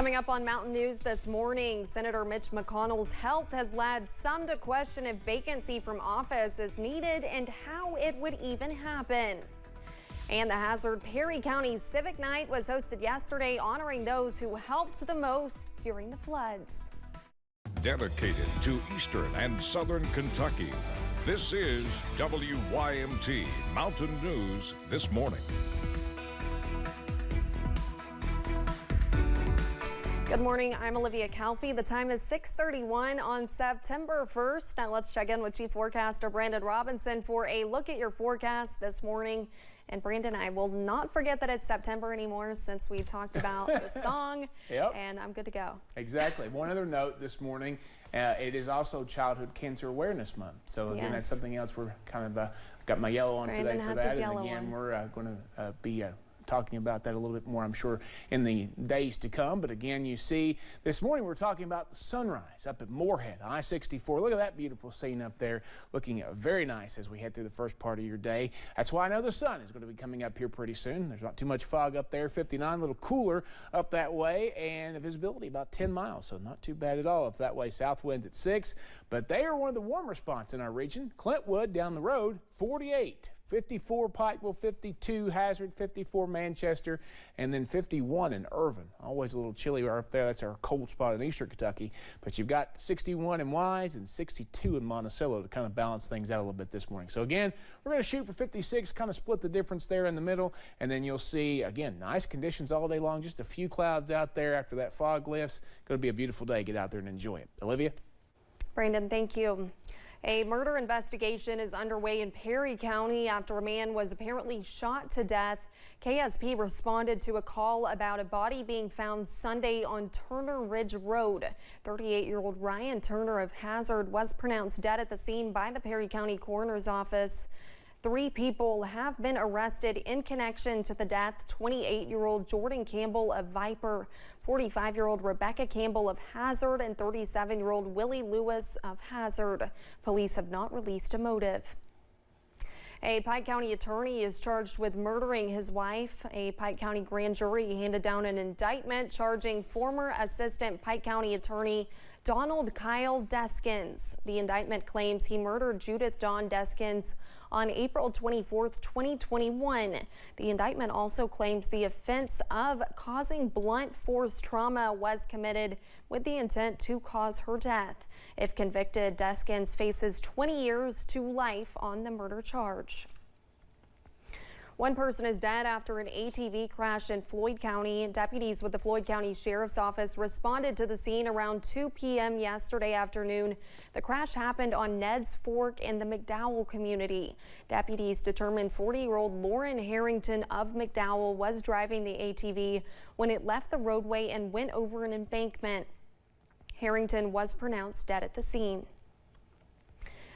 Coming up on Mountain News this morning, Senator Mitch McConnell's health has led some to question if vacancy from office is needed and how it would even happen. And the Hazard Perry County Civic Night was hosted yesterday, honoring those who helped the most during the floods. Dedicated to Eastern and Southern Kentucky, this is WYMT Mountain News this morning. Good morning, I'm Olivia Calfee. The time is 6:31 on September 1st. Now let's check in with Chief Forecaster Brandon Robinson for a look at your forecast this morning. And Brandon, I will not forget that it's September anymore since we talked about the song. Yep. And I'm good to go. Exactly. One other note this morning, it is also Childhood Cancer Awareness Month. So again, that's something else we're kind of got my yellow on Brandon today for that. And again, we're going to be talking about that a little bit more, I'm sure, in the days to come. But again, you see, this morning we're talking about the sunrise up at Moorhead, I-64. Look at that beautiful scene up there, looking very nice as we head through the first part of your day. That's why I know the sun is going to be coming up here pretty soon. There's not too much fog up there, 59, a little cooler up that way, and the visibility about 10 miles, so not too bad at all up that way. South wind at 6, but they are one of the warmer spots in our region. Clintwood down the road, 48. 54 Pikeville, 52 Hazard, 54 Manchester, and then 51 in Irvin. Always a little chilly up there. That's our cold spot in eastern Kentucky. But you've got 61 in Wise and 62 in Monticello to kind of balance things out a little bit this morning. So again, we're going to shoot for 56, kind of split the difference there in the middle, and then you'll see, again, nice conditions all day long. Just a few clouds out there after that fog lifts. Going to be a beautiful day. Get out there and enjoy it. Olivia? Brandon, thank you. A murder investigation is underway in Perry County after a man was apparently shot to death. KSP responded to a call about a body being found Sunday on Turner Ridge Road. 38-year-old Ryan Turner of Hazard was pronounced dead at the scene by the Perry County Coroner's Office. 3 people have been arrested in connection to the death. 28-year-old Jordan Campbell of Viper, 45-year-old Rebecca Campbell of Hazard, and 37-year-old Willie Lewis of Hazard. Police have not released a motive. A Pike County attorney is charged with murdering his wife. A Pike County grand jury handed down an indictment charging former assistant Pike County attorney Donald Kyle Deskins. The indictment claims he murdered Judith Dawn Deskins on April 24th, 2021. The indictment also claims the offense of causing blunt force trauma was committed with the intent to cause her death. If convicted, Deskins faces 20 years to life on the murder charge. One person is dead after an ATV crash in Floyd County. Deputies with the Floyd County Sheriff's Office responded to the scene around 2 p.m. yesterday afternoon. The crash happened on Ned's Fork in the McDowell community. Deputies determined 40-year-old Lauren Harrington of McDowell was driving the ATV when it left the roadway and went over an embankment. Harrington was pronounced dead at the scene.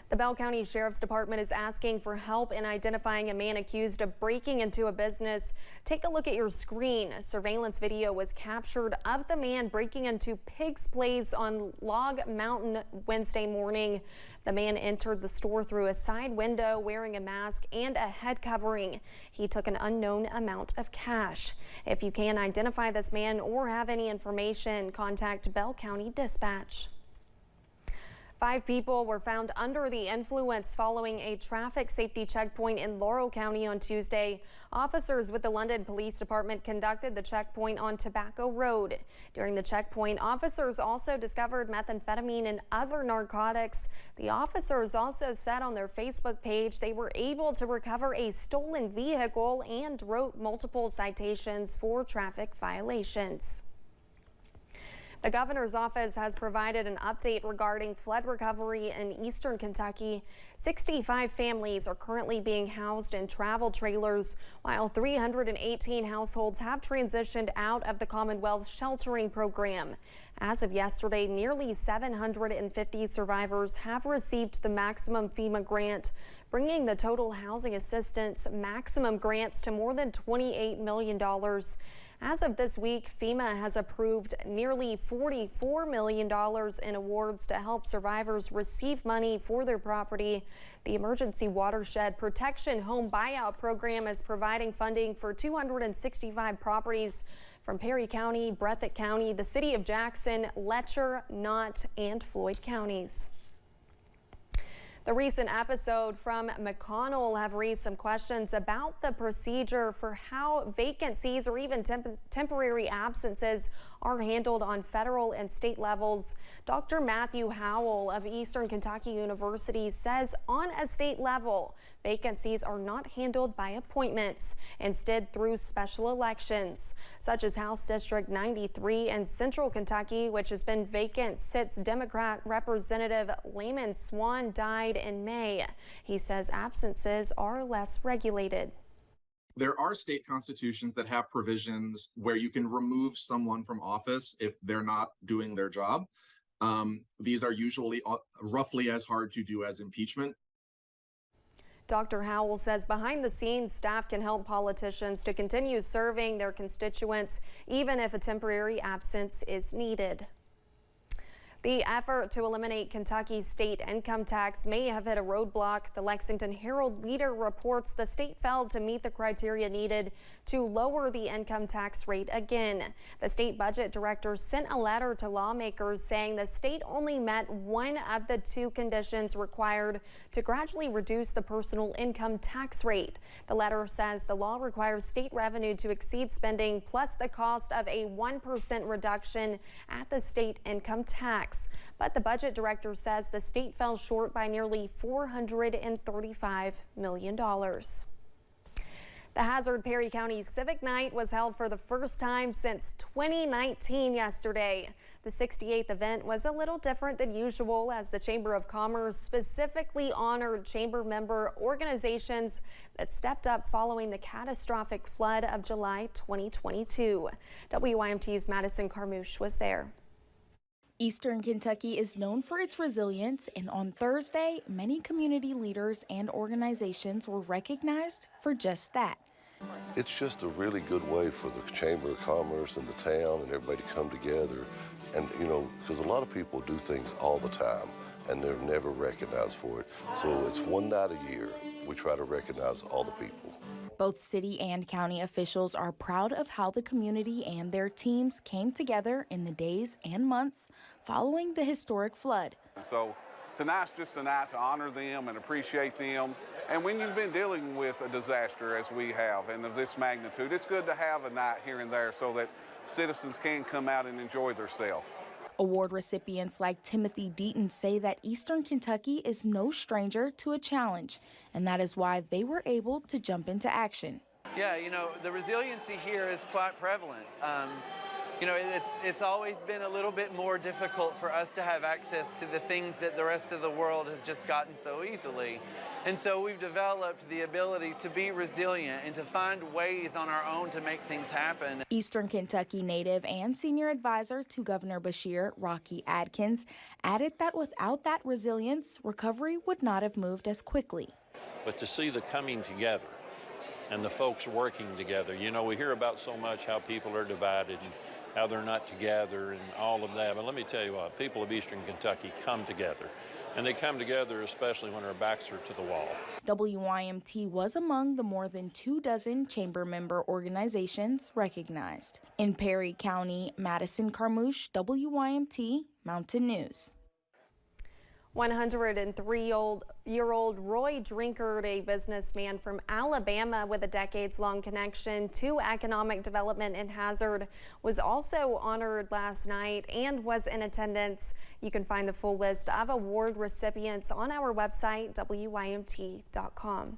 The Bell County Sheriff's Department is asking for help in identifying a man accused of breaking into a business. Take a look at your screen. Surveillance video was captured of the man breaking into Pig's Place on Log Mountain Wednesday morning. The man entered the store through a side window wearing a mask and a head covering. He took an unknown amount of cash. If you can identify this man or have any information, contact Bell County Dispatch. 5 people were found under the influence following a traffic safety checkpoint in Laurel County on Tuesday. Officers with the London Police Department conducted the checkpoint on Tobacco Road. During the checkpoint, officers also discovered methamphetamine and other narcotics. The officers also said on their Facebook page they were able to recover a stolen vehicle and wrote multiple citations for traffic violations. The governor's office has provided an update regarding flood recovery in eastern Kentucky. 65 families are currently being housed in travel trailers, while 318 households have transitioned out of the Commonwealth sheltering program. As of yesterday, nearly 750 survivors have received the maximum FEMA grant, bringing the total housing assistance maximum grants to more than $28 million. As of this week, FEMA has approved nearly $44 million in awards to help survivors receive money for their property. The Emergency Watershed Protection Home Buyout Program is providing funding for 265 properties From Perry County, Breathitt County, the city of Jackson, Letcher, Knott, and Floyd counties. The recent episode from McConnell have raised some questions about the procedure for how vacancies or even temporary absences are handled on federal and state levels. Dr. Matthew Howell of Eastern Kentucky University says on a state level, vacancies are not handled by appointments, instead through special elections, such as House District 93 in Central Kentucky, which has been vacant since Democrat Representative Layman Swan died in May. He says absences are less regulated. There are state constitutions that have provisions where you can remove someone from office if they're not doing their job. These are usually roughly as hard to do as impeachment. Dr. Howell says behind the scenes, staff can help politicians to continue serving their constituents, even if a temporary absence is needed. The effort to eliminate Kentucky's state income tax may have hit a roadblock. The Lexington Herald-Leader reports the state failed to meet the criteria needed to lower the income tax rate again. The state budget director sent a letter to lawmakers saying the state only met one of the two conditions required to gradually reduce the personal income tax rate. The letter says the law requires state revenue to exceed spending plus the cost of a 1% reduction at the state income tax. But the budget director says the state fell short by nearly $435 million. The Hazard Perry County Civic Night was held for the first time since 2019 yesterday. The 68th event was a little different than usual as the Chamber of Commerce specifically honored chamber member organizations that stepped up following the catastrophic flood of July 2022. WYMT's Madison Carmouche was there. Eastern Kentucky is known for its resilience, and on Thursday, many community leaders and organizations were recognized for just that. It's just a really good way for the Chamber of Commerce and the town and everybody to come together. And, you know, because a lot of people do things all the time and they're never recognized for it. So it's one night a year we try to recognize all the people. Both city and county officials are proud of how the community and their teams came together in the days and months following the historic flood. So tonight's just a night to honor them and appreciate them. And when you've been dealing with a disaster as we have and of this magnitude, it's good to have a night here and there so that citizens can come out and enjoy themselves. Award recipients like Timothy Deaton say that Eastern Kentucky is no stranger to a challenge, and that is why they were able to jump into action. Yeah, you know, the resiliency here is quite prevalent. You know, it's always been a little bit more difficult for us to have access to the things that the rest of the world has just gotten so easily. And so we've developed the ability to be resilient and to find ways on our own to make things happen. Eastern Kentucky native and senior advisor to Governor Beshear, Rocky Adkins, added that without that resilience, recovery would not have moved as quickly. But to see the coming together and the folks working together, you know, we hear about so much how people are divided and how they're not together and all of that. But let me tell you what, people of Eastern Kentucky come together. And they come together especially when our backs are to the wall. WYMT was among the more than 24 chamber member organizations recognized. In Perry County, Madison Carmouche, WYMT Mountain News. 103-year-old Roy Drinkard, a businessman from Alabama with a decades-long connection to economic development in Hazard, was also honored last night and was in attendance. You can find the full list of award recipients on our website, WYMT.com.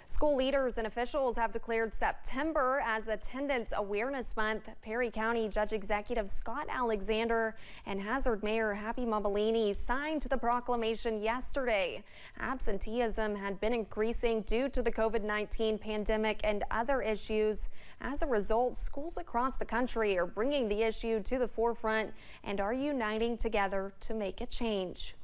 School leaders and officials have declared September as Attendance Awareness Month. Perry County Judge Executive Scott Alexander and Hazard Mayor Happy Mobilini signed the proclamation yesterday. Absenteeism had been increasing due to the COVID-19 pandemic and other issues. As a result, schools across the country are bringing the issue to the forefront and are uniting together to make a change.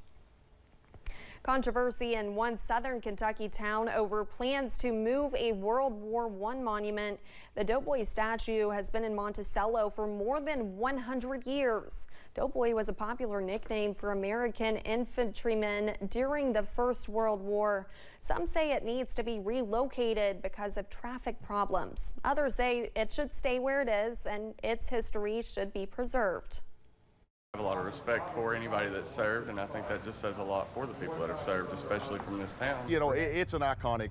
Controversy in one southern Kentucky town over plans to move a World War I monument. The Doughboy statue has been in Monticello for more than 100 years. Doughboy was a popular nickname for American infantrymen during the First World War. Some say it needs to be relocated because of traffic problems. Others say it should stay where it is and its history should be preserved. I have a lot of respect for anybody that served, and I think that just says a lot for the people that have served, especially from this town. You know, it's an iconic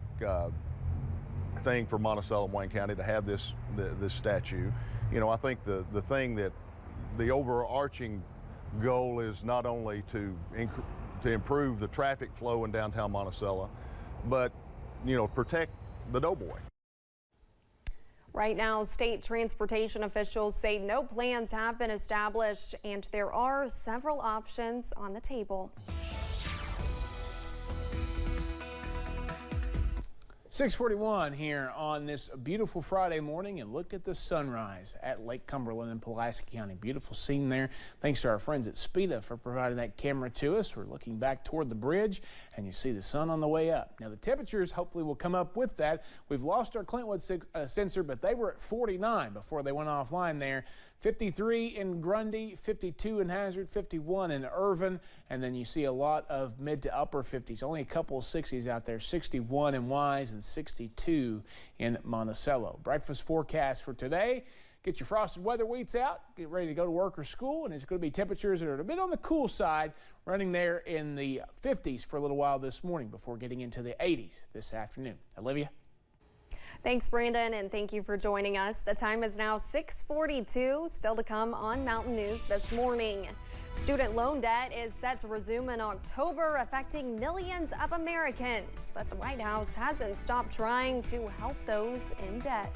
thing for Monticello and Wayne County to have this statue. You know, I think the thing that the overarching goal is not only to improve the traffic flow in downtown Monticello, but, you know, protect the Doughboy. Right now, state transportation officials say no plans have been established and there are several options on the table. 6:41 here on this beautiful Friday morning, and look at the sunrise at Lake Cumberland in Pulaski County. Beautiful scene there. Thanks to our friends at Speda for providing that camera to us. We're looking back toward the bridge, and you see the sun on the way up. Now, the temperatures hopefully will come up with that. We've lost our Clintwood sensor, but they were at 49 before they went offline there. 53 in Grundy, 52 in Hazard, 51 in Irvin, and then you see a lot of mid to upper 50s. Only a couple of 60s out there, 61 in Wise and 62 in Monticello. Breakfast forecast for today. Get your frosted weather wheats out, get ready to go to work or school, and it's going to be temperatures that are a bit on the cool side, running there in the 50s for a little while this morning before getting into the 80s this afternoon. Olivia? Thanks, Brandon, and thank you for joining us. The time is now 6:42. Still to come on Mountain News this morning. Student loan debt is set to resume in October, affecting millions of Americans. But the White House hasn't stopped trying to help those in debt.